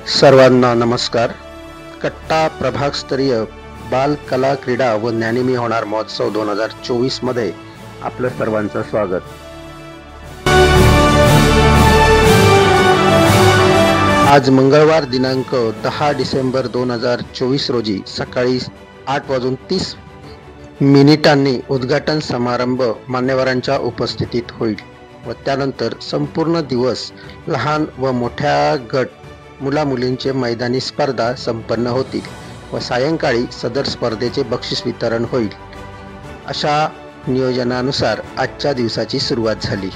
सर्वांना नमस्कार। कट्टा प्रभागस्तरीय बाल कला क्रीडा व ज्ञानिमी होणार महोत्सव 2024 मध्ये आपलं सर्वांचं स्वागत। आज मंगळवार दिनांक 10 डिसेंबर 2024 रोजी सकाळी 8:30 उद्घाटन समारंभ मान्यवरांच्या उपस्थितीत होईल व त्यानंतर संपूर्ण दिवस लहान व मोठ्या गट मुला मुलींचे मैदानी स्पर्धा संपन्न होतील व सायंकाळी सदर स्पर्धेचे बक्षीस वितरण होईल। अशा नियोजनानुसार आजच्या दिवसाची सुरुवात झाली।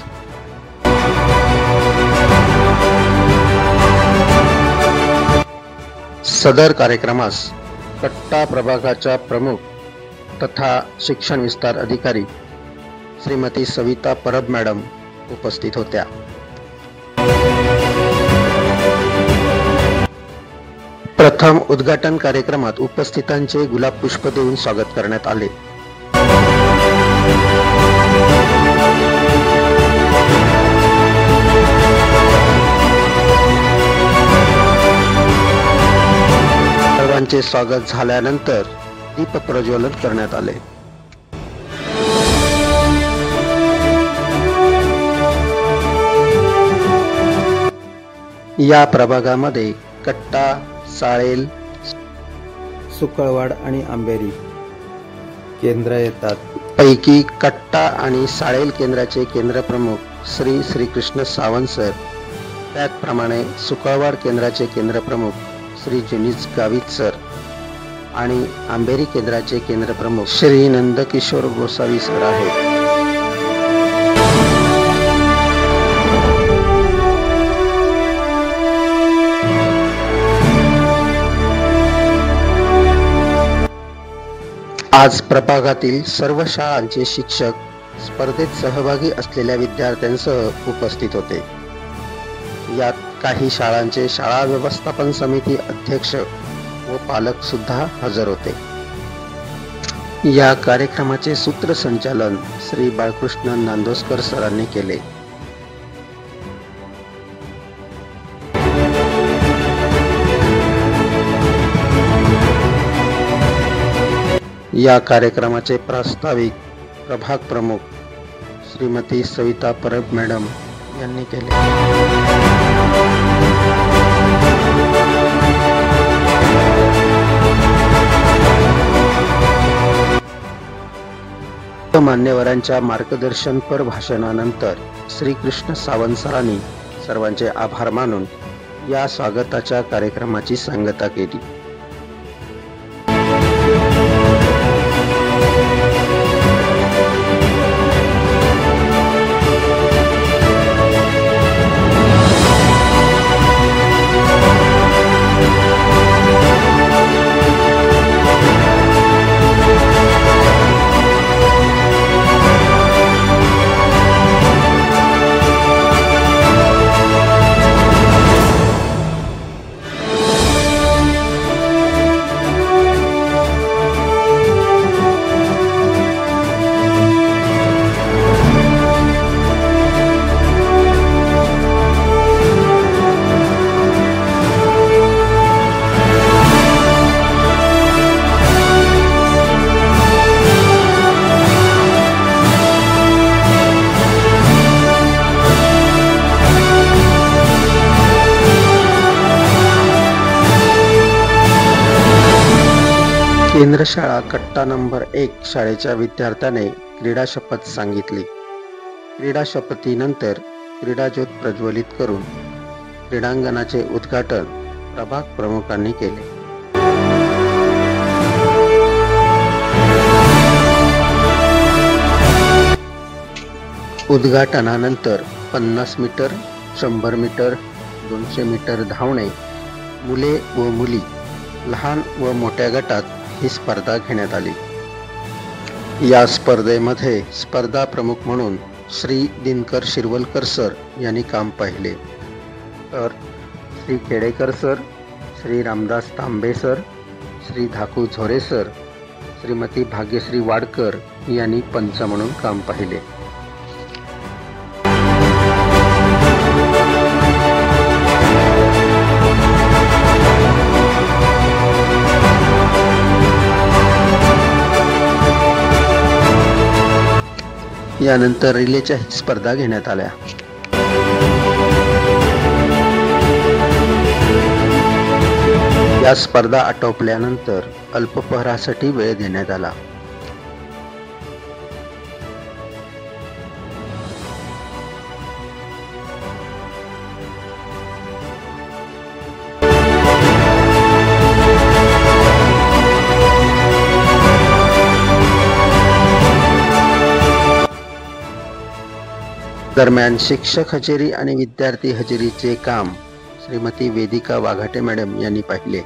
सदर कार्यक्रमास कट्टा प्रभागाच्या प्रमुख तथा शिक्षण विस्तार अधिकारी श्रीमती सविता परब मॅडम उपस्थित होत्या। प्रथम उद्घाटन कार्यक्रमात उपस्थितांचे गुलाब पुष्प देऊन स्वागत करण्यात आले। सर्वांचे स्वागत झाल्यानंतर दीप प्रज्वलन करण्यात आले। या प्रभागामध्ये कट्टा, साळेल, सुकळवाड आणि आंबेरी केंद्र येतात। पैकी कट्टा आणि साळेल केंद्राचे केंद्र प्रमुख श्री श्रीकृष्ण सावंत सर, त्याचप्रमाणे सुकळवाड केंद्राचे केंद्र प्रमुख श्री जुनीज गावित सर आणि आंबेरी केंद्राचे केंद्र प्रमुख श्री नंदकिशोर गोसावी सर आहेत। आज प्रभागातील सर्व शाळांचे शिक्षक स्पर्धेत सहभागी असलेल्या विद्यार्थ्यांसह उपस्थित होते। यात काही शाळांचे शाळा व्यवस्थापन समिती अध्यक्ष व पालक सुद्धा हजर होते। या कार्यक्रमाचे सूत्रसंचालन श्री बाळकृष्ण नांदोस्कर सरांनी केले। या कार्यक्रमाचे प्रास्ताविक प्रभाग प्रमुख श्रीमती सविता परब मॅडम यांनी केले। मान्यवरांच्या मार्गदर्शनपर भाषणानंतर श्रीकृष्ण सावंत सरांनी सर्वांचे आभार मानून या स्वागताच्या कार्यक्रमाची सांगता केली। केंद्र शाळा कट्टा नंबर 1 शाळेच्या विद्यार्थ्याने क्रीडा शपथ सांगितली। क्रीडा शपथीनंतर क्रीडा ज्योत प्रज्वलित करून क्रीडांगणाचे उद्घाटन प्रभाग प्रमुखांनी केले। उद्घाटनानंतर 50 मीटर, 100 मीटर, 200 मीटर धावणे मुले व मुली लहान व मोठ्या गटात ही स्पर्धा घेण्यात आली। या स्पर्धेमध्ये स्पर्धा प्रमुख म्हणून श्री दिनकर शिरवलकर सर यांनी काम पाहिले, तर श्री खेडेकर सर, श्री रामदास तांबे सर, श्री धाकू झोरे सर, श्रीमती भाग्यश्री वाडकर यांनी पंच म्हणून काम पाहिले। यानंतर रिलेच्याही स्पर्धा घेण्यात आल्या. या स्पर्धा आटोपल्यानंतर अल्पप्रहरासाठी वेळ देण्यात आला. दरम्यान शिक्षक हजेरी आणि विद्यार्थी हजेरीचे काम श्रीमती वेदिका वाघाटे मॅडम यांनी पाहिले.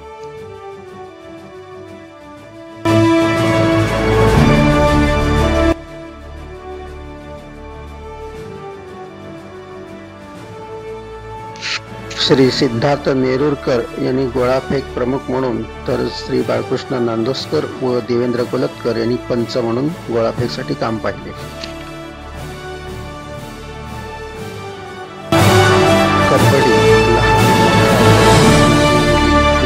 श्री सिद्धार्थ नेरुरकर यांनी गोळाफेक प्रमुख म्हणून तर श्री बाळकृष्ण नांदोसकर व देवेंद्र गोलतकर यांनी पंच म्हणून गोळाफेकसाठी काम पाहिले. कबड्डी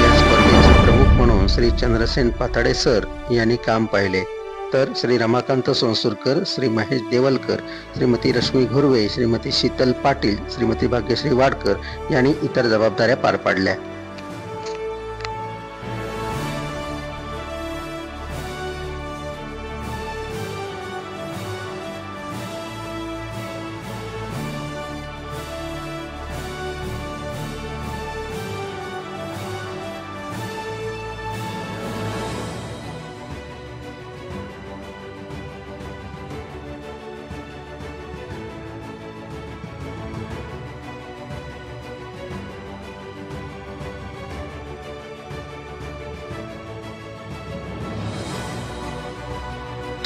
या स्पर्धेचे प्रमुख म्हणून श्री चंद्रसेन पाताडे सर यांनी काम पाहिले, तर श्री रमाकांत सोनसुरकर, श्री महेश देवलकर, श्रीमती रश्मी घुर्वे, श्रीमती शीतल पाटील, श्रीमती भाग्यश्री वाडकर यांनी इतर जबाबदाऱ्या पार पाडल्या.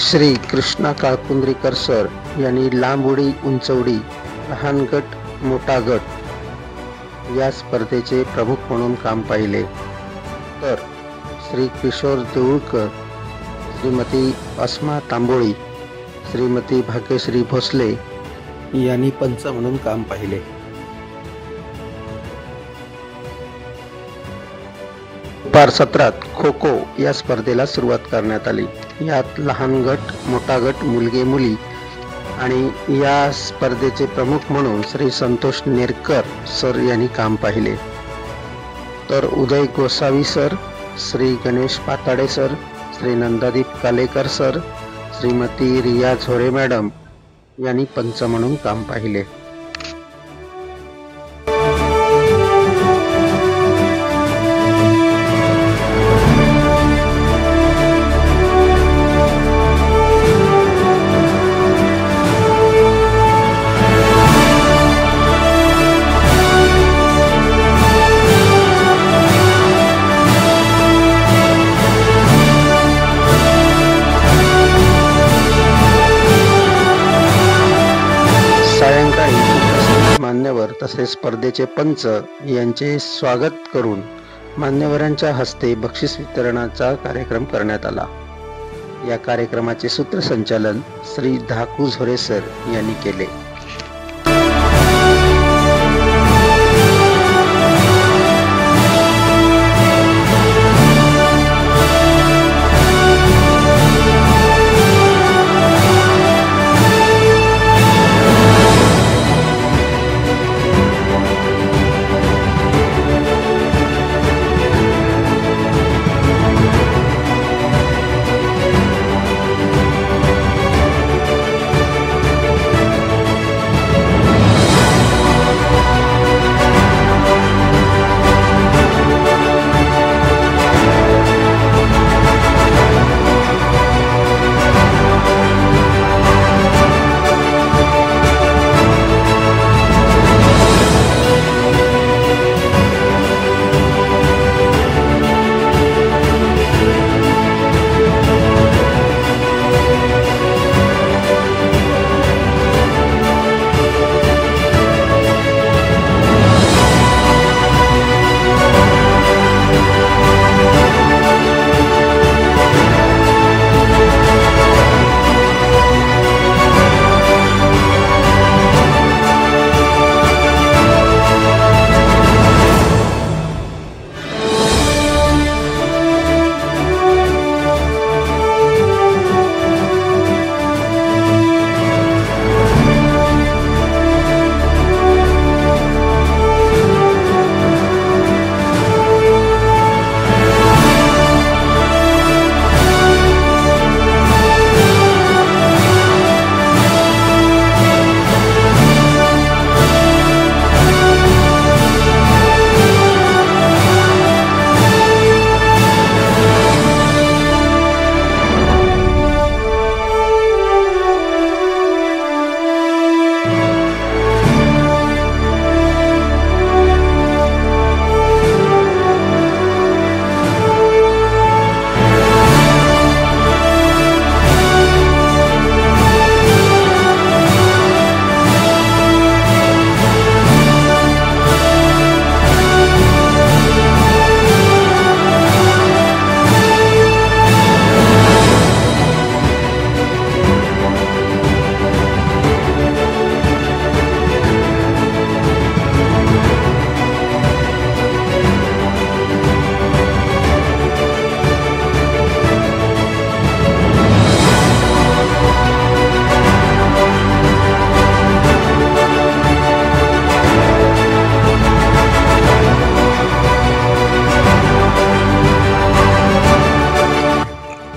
श्री कृष्णा काळकुंद्रीकर सर यांनी लांब उडी, उंच उडी, लहान गट, मोठा गट या स्पर्धेचे प्रमुख म्हणून काम पाहिले, तर श्री किशोर देऊळकर, श्रीमती अस्मा तांबोळी, श्रीमती भाग्यश्री भोसले यांनी पंच म्हणून काम पाहिले. दुपार सत्रात खो खो या स्पर्धेला सुरुवात करण्यात आली. यात लहान गट, मोठा गट, मुलगे मुली आणि या स्पर्धेचे प्रमुख म्हणून श्री संतोष नेरकर सर यांनी काम पाहिले, तर Uday Gosavi sir, Shri Ganesh Patade sir, Shri Nandadeep Kalekar sir, Shrimati Riya Zore madam यांनी पंच म्हणून काम पाहिले. सायंकाळी मान्यवर तसेच स्पर्धेचे पंच यांचे स्वागत करून मान्यवरांच्या हस्ते बक्षीस वितरणाचा कार्यक्रम करण्यात आला. या कार्यक्रमाचे सूत्रसंचालन श्री धाकू झोरे सर यांनी केले.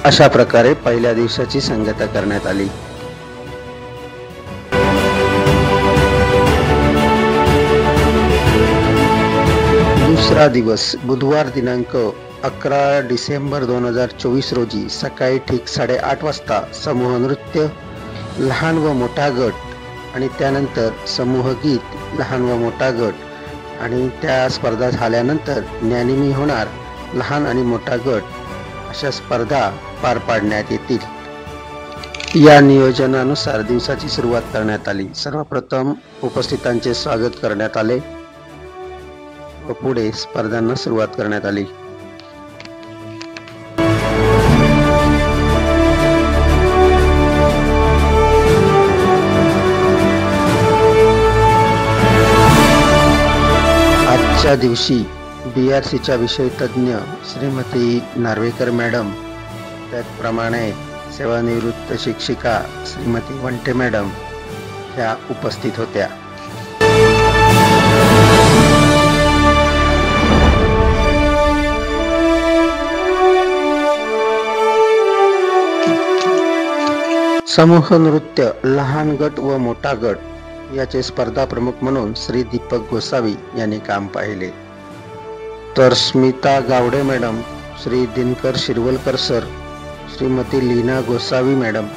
अशा प्रकारे पहिल्या दिवसाची सांगता करण्यात आली. दुसरा दिवस बुधवार दिनांक 11 डिसेंबर 2024 रोजी सकाळी ठीक 8:30 वाजता समूह नृत्य, लहान व मोठा गट आणि त्यानंतर समूह गीत, लहान व मोठा गट आणि त्या स्पर्धा झाल्यानंतर ज्ञानिमी होणार, लहान आणि मोठा गट अशा स्पर्धा पार पाडण्यात येतील. या नियोजनानुसार दिवसाची सुरुवात करण्यात आली. सर्वप्रथम उपस्थितांचे स्वागत करण्यात आले व पुढे स्पर्धांना सुरुवात करण्यात आली. आजच्या दिवशी BRCच्या विषय तज्ज्ञ श्रीमती नार्वेकर मॅडम, त्याचप्रमाणे सेवानिवृत्त शिक्षिका श्रीमती वंटे मॅडम ह्या उपस्थित होत्या. समूह नृत्य, लहान गट व मोठा गट याचे स्पर्धा प्रमुख म्हणून श्री दीपक गोसावी यांनी काम पाहिले. तर Smita Gawade madam, Shri Dinkar Shirwalkar sir, Shrimati Leena Gosavi madam,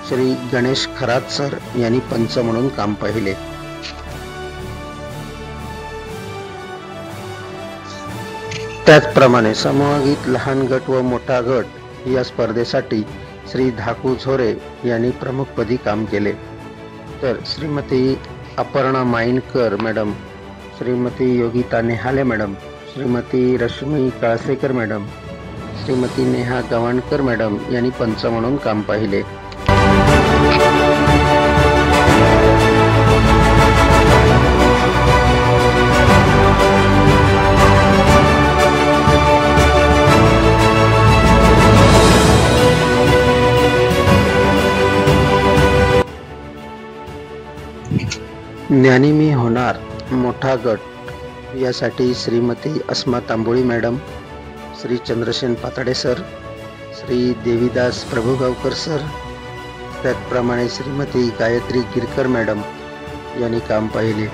Shri Ganesh Kharat sir यांनी पंच म्हणून काम पाहिले. त्याचप्रमाणे समूहगीत, लहान गट व मोठा गट या स्पर्धेसाठी श्री धाकू झोरे यांनी प्रमुखपदी काम केले. तर Shrimati Aparna Mainkar madam, Shrimati Yogita Nehale madam, Shrimati Rashmi Kalsekar madam, Shrimati Neha Gawankar madam यांनी पंच म्हणून काम पाहिले. ज्ञानिमी होणार, मोठा गट यासाठी Shrimati Asma Tamboli madam, Shri Chandrasen Patade sir, Shri Devidas Prabhugaonkar sir, त्याचप्रमाणे श्रीमती गायत्री गिरकर मॅडम यांनी काम पाहिले.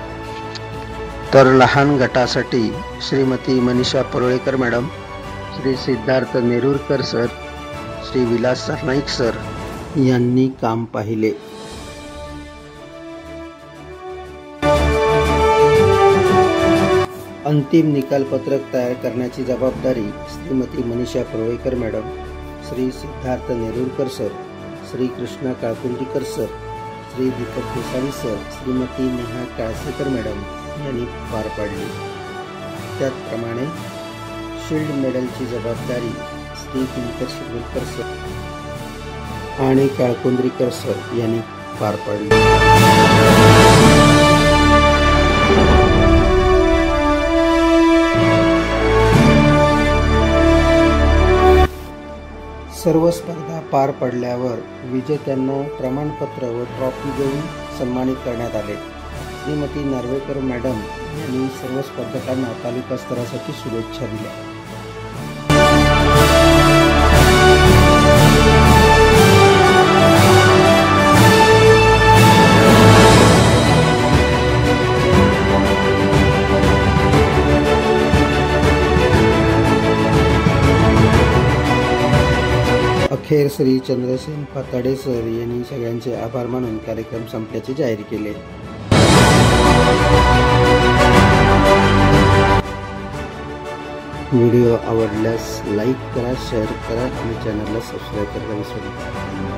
तर लहान गटासाठी Shrimati Manisha Parolekar madam, Shri Siddharth Nerurkar sir, Shri Vilas Sarnaik sir यांनी काम पाहिले. अंतिम निकाल पत्रक तयार करण्याची जबाबदारी Shrimati Manisha Parolekar madam, Shri Siddharth Nerurkar sir, Shri Krishna Kalkundikar sir, Shri Deepak Gosavi sir, Shrimati Neha Kalsekar madam यांनी पार पाडली. त्याचप्रमाणे शिल्ड मेडलची जबाबदारी श्री दिनकर शिरवलकर सर आणि काळकुंद्रीकर सर यांनी पार पाडली. सर्व स्पर्धा पार पडल्यावर विजेत्यांना प्रमाणपत्र व ट्रॉफी देऊन सन्मानित करण्यात आले. श्रीमती नार्वेकर मॅडम यांनी सर्व स्पर्धकांना तालुका स्तरासाठी शुभेच्छा दिल्या. अखेर श्री चंद्रसेन पाताडे सर यांनी सगळ्यांचे आभार मानून कार्यक्रम संपल्याचे जाहीर केले. व्हिडिओ आवडल्यास लाईक करा, शेअर करा आणि चॅनलला सबस्क्राईब करायला विसरू नका.